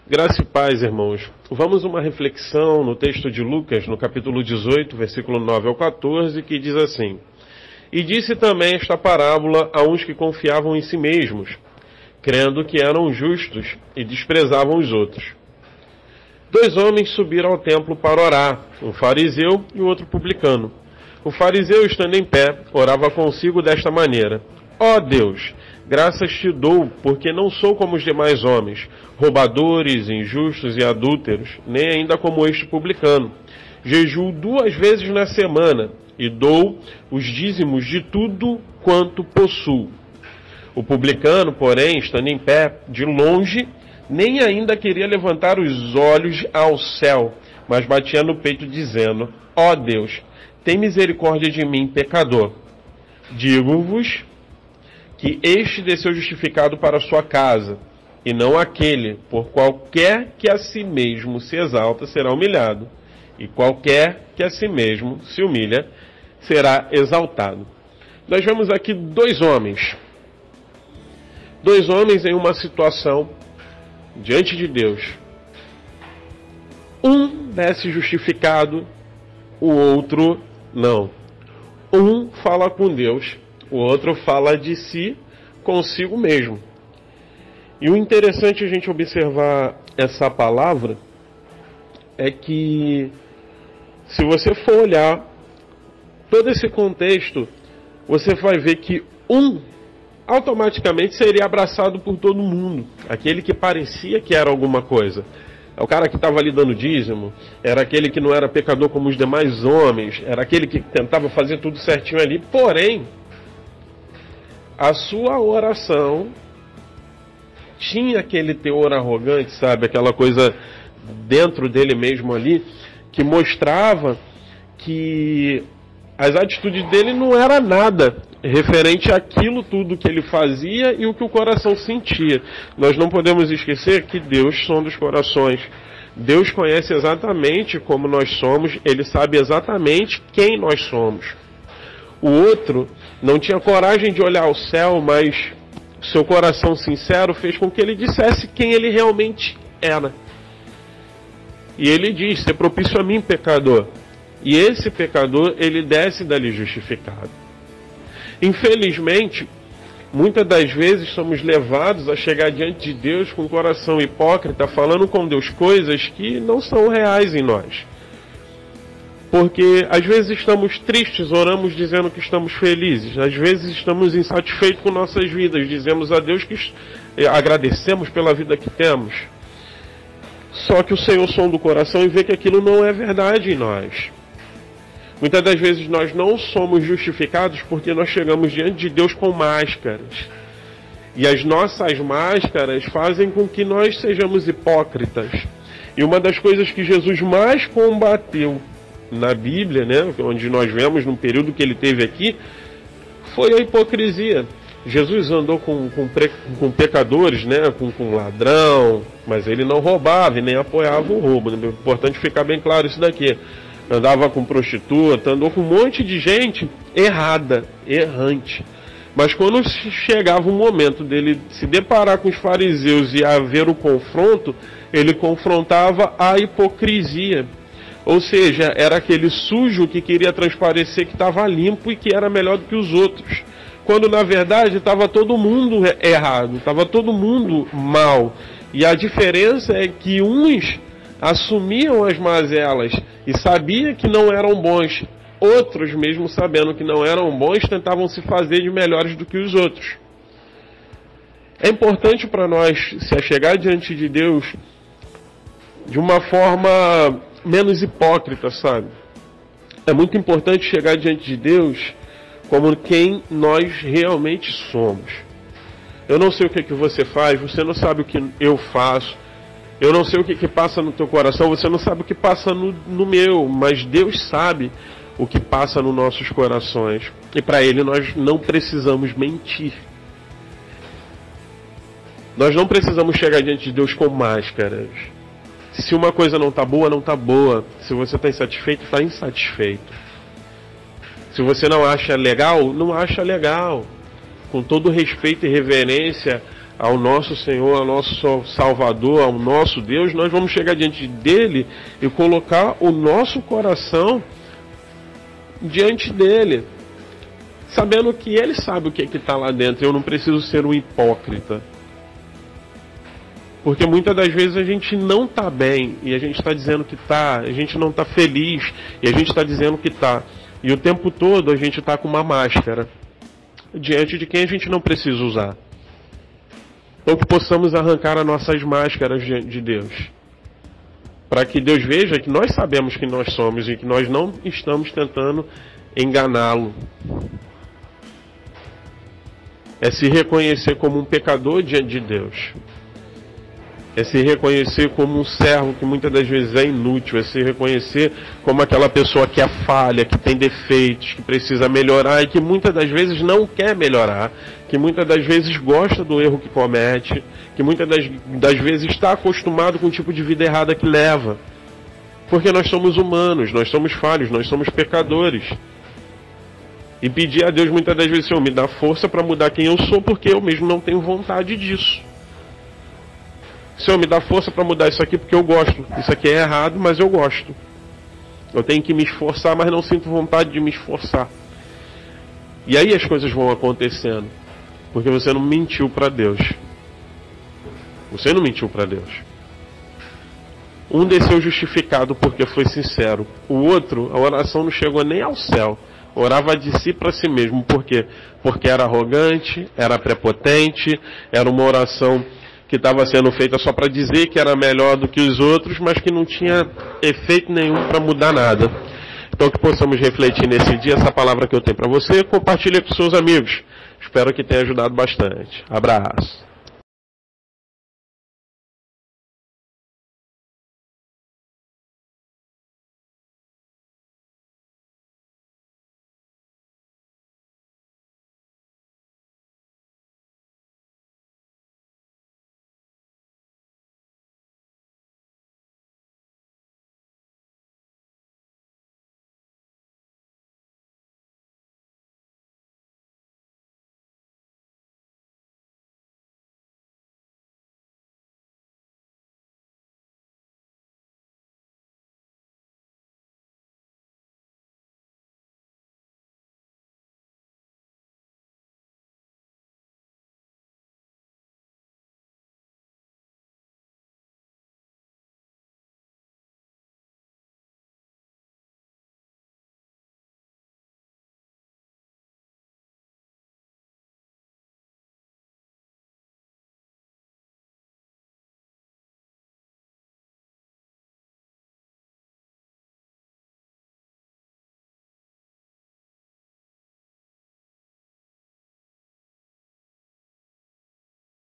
Graça e paz, irmãos. Vamos uma reflexão no texto de Lucas, no capítulo 18, versículo 9 ao 14, que diz assim: E disse também esta parábola a uns que confiavam em si mesmos, crendo que eram justos e desprezavam os outros. 2 homens subiram ao templo para orar, um fariseu e o outro publicano. O fariseu, estando em pé, orava consigo desta maneira: Ó Deus, graças te dou, porque não sou como os demais homens, roubadores, injustos e adúlteros, nem ainda como este publicano. Jejuo 2 vezes na semana e dou os dízimos de tudo quanto possuo. O publicano, porém, estando em pé, de longe, nem ainda queria levantar os olhos ao céu, mas batia no peito, dizendo: Ó Deus, tem misericórdia de mim, pecador. Digo-vos que este desceu justificado para a sua casa, e não aquele, por qualquer que a si mesmo se exalta será humilhado, e qualquer que a si mesmo se humilha será exaltado. Nós vemos aqui 2 homens. 2 homens em uma situação diante de Deus. Um desce justificado, o outro não. Um fala com Deus, o outro fala de si consigo mesmo. E o interessante a gente observar essa palavra é que, se você for olhar todo esse contexto, você vai ver que um automaticamente seria abraçado por todo mundo. Aquele que parecia que era alguma coisa. É o cara que estava ali dando dízimo, era aquele que não era pecador como os demais homens, era aquele que tentava fazer tudo certinho ali. Porém, a sua oração tinha aquele teor arrogante, sabe? Aquela coisa dentro dele mesmo ali, que mostrava que as atitudes dele não era nada referente àquilo tudo que ele fazia e o que o coração sentia. Nós não podemos esquecer que Deus sonda os corações. Deus conhece exatamente como nós somos, Ele sabe exatamente quem nós somos. O outro não tinha coragem de olhar ao céu, mas seu coração sincero fez com que ele dissesse quem ele realmente era. E ele diz: "Ser propício a mim, pecador." E esse pecador, ele desce dali justificado. Infelizmente, muitas das vezes somos levados a chegar diante de Deus com o coração hipócrita, falando com Deus coisas que não são reais em nós. Porque às vezes estamos tristes, oramos dizendo que estamos felizes. Às vezes estamos insatisfeitos com nossas vidas, dizemos a Deus que agradecemos pela vida que temos. Só que o Senhor sonda o coração e vê que aquilo não é verdade em nós. Muitas das vezes nós não somos justificados porque nós chegamos diante de Deus com máscaras. E as nossas máscaras fazem com que nós sejamos hipócritas. E uma das coisas que Jesus mais combateu na Bíblia, né, onde nós vemos no período que ele teve aqui, foi a hipocrisia. Jesus andou com pecadores, né, com ladrão, mas ele não roubava e nem apoiava o roubo. É importante ficar bem claro isso daqui. Andava com prostituta, andou com um monte de gente errada, errante. Mas quando chegava o momento dele se deparar com os fariseus e haver o confronto, ele confrontava a hipocrisia. Ou seja, era aquele sujo que queria transparecer que estava limpo e que era melhor do que os outros. Quando na verdade estava todo mundo errado, estava todo mundo mal. E a diferença é que uns assumiam as mazelas e sabiam que não eram bons. Outros, mesmo sabendo que não eram bons, tentavam se fazer de melhores do que os outros. É importante para nós se achegar diante de Deus de uma forma menos hipócrita, sabe? É muito importante chegar diante de Deus como quem nós realmente somos. Eu não sei o que você faz, você não sabe o que eu faço. Eu não sei o que passa no teu coração, você não sabe o que passa no meu, mas Deus sabe o que passa nos nossos corações. E para Ele nós não precisamos mentir. Nós não precisamos chegar diante de Deus com máscaras. Se uma coisa não está boa, não está boa. Se você está insatisfeito, está insatisfeito. Se você não acha legal, não acha legal. Com todo respeito e reverência ao nosso Senhor, ao nosso Salvador, ao nosso Deus, nós vamos chegar diante dele e colocar o nosso coração diante dele, sabendo que ele sabe o que está lá dentro. Eu não preciso ser um hipócrita, porque muitas das vezes a gente não está bem e a gente está dizendo que está, a gente não está feliz e a gente está dizendo que está, e o tempo todo a gente está com uma máscara diante de quem a gente não precisa usar. Então que possamos arrancar as nossas máscaras diante de Deus, para que Deus veja que nós sabemos quem nós somos e que nós não estamos tentando enganá-lo. É se reconhecer como um pecador diante de Deus. É se reconhecer como um servo que muitas das vezes é inútil. É se reconhecer como aquela pessoa que é falha, que tem defeitos, que precisa melhorar e que muitas das vezes não quer melhorar, que muitas das vezes gosta do erro que comete, que muitas das vezes está acostumado com o tipo de vida errada que leva. Porque nós somos humanos, nós somos falhos, nós somos pecadores. E pedir a Deus muitas das vezes: Senhor, me dá força para mudar quem eu sou, porque eu mesmo não tenho vontade disso. Senhor, me dá força para mudar isso aqui porque eu gosto. Isso aqui é errado, mas eu gosto. Eu tenho que me esforçar, mas não sinto vontade de me esforçar. E aí as coisas vão acontecendo, porque você não mentiu para Deus. Você não mentiu para Deus. Um desceu justificado porque foi sincero. O outro, a oração não chegou nem ao céu. Orava de si para si mesmo. Por quê? Porque era arrogante, era prepotente, era uma oração que estava sendo feita só para dizer que era melhor do que os outros, mas que não tinha efeito nenhum para mudar nada. Então que possamos refletir nesse dia essa palavra que eu tenho para você, compartilhe com seus amigos. Espero que tenha ajudado bastante. Abraço.